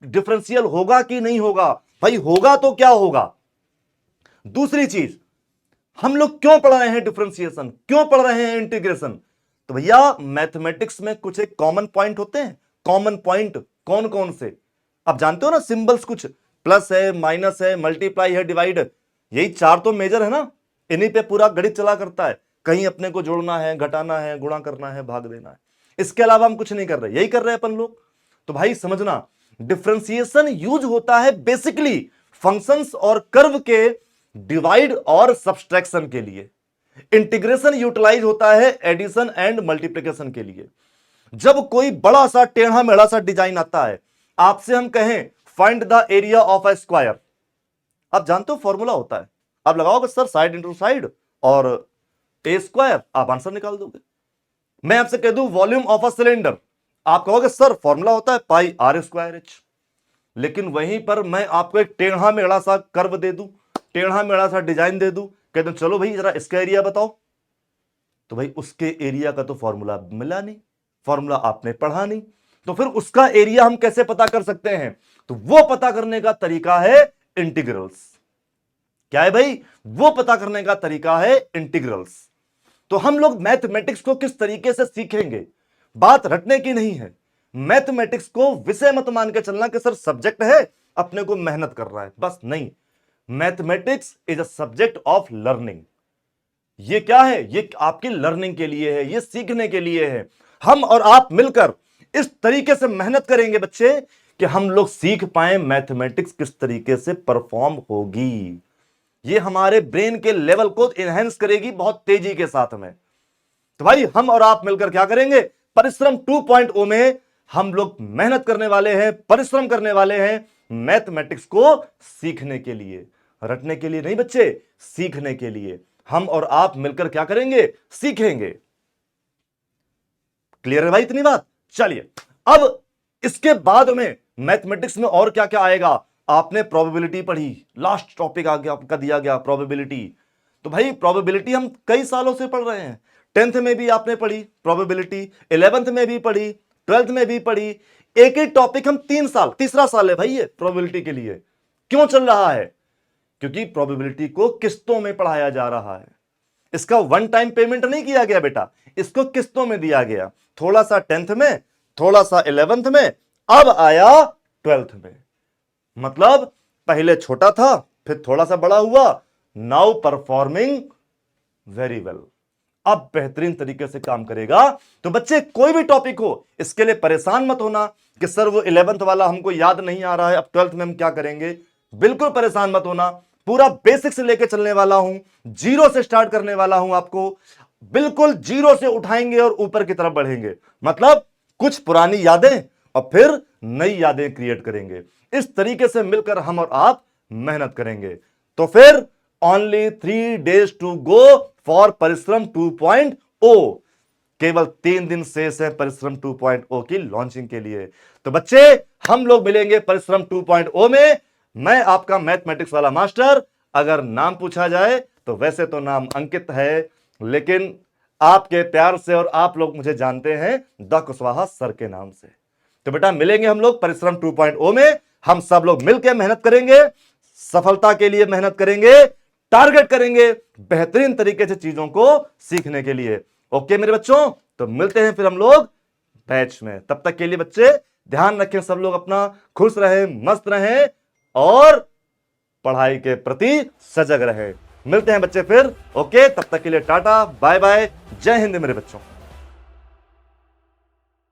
डिफरेंशियल होगा कि नहीं होगा। भाई होगा तो क्या होगा। दूसरी चीज, हम लोग क्यों पढ़ रहे हैं डिफरेंशिएशन, क्यों पढ़ रहे हैं इंटीग्रेशन? तो भैया मैथमेटिक्स में कुछ एक कॉमन पॉइंट होते हैं। कॉमन पॉइंट कौन कौन से? आप जानते हो ना, सिंबल्स कुछ प्लस है, माइनस है, मल्टीप्लाई है, डिवाइड, यही चार तो मेजर है ना, इन्हीं पे पूरा गणित चला करता है। कहीं अपने को जोड़ना है, घटाना है, गुणा करना है, भाग देना है, इसके अलावा हम कुछ नहीं कर रहे, यही कर रहे हैं अपन लोग। तो भाई समझना, डिफरेंशिएशन यूज होता है बेसिकली फंक्शंस और कर्व के डिवाइड और सब्सट्रैक्शन के लिए। इंटीग्रेशन यूटिलाइज होता है एडिशन एंड मल्टीप्लिकेशन के लिए। जब कोई बड़ा सा टेढ़ा मेढ़ा सा डिजाइन आता है, आपसे हम कहें find the area of a square, आप जानते हो फॉर्मूला होता है, आप लगाओगे सर साइड इंटू साइड और ए स्क्वायर, आप आंसर निकाल दोगे। मैं आपसे कह दूं वॉल्यूम ऑफ अ सिलेंडर, आप कहोगे सर फॉर्मूला होता है पाई आर स्क्वायर एच। लेकिन वहीं पर मैं आपको एक टेढ़ा मेढ़ा सा कर्व दे दूं, टेढ़ा मेढ़ा सा डिजाइन दे दूं, कहते हैं चलो भाई जरा इसका एरिया बताओ, तो भाई उसके एरिया का तो फॉर्मूला मिला नहीं, फॉर्मूला आपने पढ़ा नहीं, तो फिर उसका एरिया हम कैसे पता कर सकते हैं? तो वो पता करने का तरीका है इंटीग्रल्स। क्या है भाई? वो पता करने का तरीका है इंटीग्रल्स। तो हम लोग मैथमेटिक्स को किस तरीके से सीखेंगे, बात रटने की नहीं है। मैथमेटिक्स को विषय मत मान के चलना कि सर सब्जेक्ट है अपने को मेहनत कर रहा है, बस नहीं। Mathematics is a subject of learning. ये क्या है? ये आपकी लर्निंग के लिए है, ये सीखने के लिए है। हम और आप मिलकर इस तरीके से मेहनत करेंगे बच्चे कि हम लोग सीख पाए मैथमेटिक्स किस तरीके से परफॉर्म होगी। ये हमारे ब्रेन के लेवल को एनहेंस करेगी बहुत तेजी के साथ में। तो भाई हम और आप मिलकर क्या करेंगे? परिश्रम 2.0 में हम लोग मेहनत करने वाले हैं, परिश्रम करने वाले हैं मैथमेटिक्स को सीखने के लिए, रटने के लिए नहीं बच्चे, सीखने के लिए। हम और आप मिलकर क्या करेंगे? सीखेंगे। क्लियर है भाई इतनी बात? चलिए अब इसके बाद में मैथमेटिक्स में और क्या क्या आएगा। आपने प्रोबेबिलिटी पढ़ी, लास्ट टॉपिक आ गया आपका दिया गया प्रोबेबिलिटी। तो भाई प्रोबेबिलिटी हम कई सालों से पढ़ रहे हैं, 10th में भी आपने पढ़ी प्रोबेबिलिटी, 11th में भी पढ़ी, 12th में भी पढ़ी। एक ही टॉपिक हम 3 साल, तीसरा साल है भाई ये प्रोबेबिलिटी के लिए। क्यों चल रहा है? क्योंकि प्रोबेबिलिटी को किस्तों में पढ़ाया जा रहा है। इसका वन टाइम पेमेंट नहीं किया गया बेटा, इसको किस्तों में दिया गया। थोड़ा सा 10th में, थोड़ा सा 11th में, अब आया 12th में। मतलब पहले छोटा था, फिर थोड़ा सा बड़ा हुआ, नाउ परफॉर्मिंग वेरी वेल, अब बेहतरीन तरीके से काम करेगा। तो बच्चे कोई भी टॉपिक हो, इसके लिए परेशान मत होना कि सर वो 11th वाला हमको याद नहीं आ रहा है, अब 12th में हम क्या करेंगे। बिल्कुल परेशान मत होना, पूरा बेसिक से लेकर चलने वाला हूं, जीरो से स्टार्ट करने वाला हूं आपको, बिल्कुल जीरो से उठाएंगे और ऊपर की तरफ बढ़ेंगे। मतलब कुछ पुरानी यादें और फिर नई यादें क्रिएट करेंगे। इस तरीके से मिलकर हम और आप मेहनत करेंगे। तो फिर only 3 days to go for Parishram 2.0। केवल 3 दिन शेष है परिश्रम 2.0 की लॉन्चिंग के लिए। तो बच्चे हम लोग मिलेंगे परिश्रम 2.0 में। मैं आपका मैथमेटिक्स वाला मास्टर, अगर नाम पूछा जाए तो वैसे तो नाम अंकित है, लेकिन आपके प्यार से और आप लोग मुझे जानते हैं द कुशवाहा सर के नाम से। तो बेटा मिलेंगे हम लोग परिश्रम 2.0 में। हम सब लोग मिलकर मेहनत करेंगे, सफलता के लिए मेहनत करेंगे, टारगेट करेंगे बेहतरीन तरीके से चीजों को सीखने के लिए। ओके मेरे बच्चों, तो मिलते हैं फिर हम लोग बैच में। तब तक के लिए बच्चे ध्यान रखें, सब लोग अपना खुश रहें, मस्त रहें और पढ़ाई के प्रति सजग रहे। मिलते हैं बच्चे फिर। ओके, तब तक के लिए टाटा बाय बाय, जय हिंद मेरे बच्चों।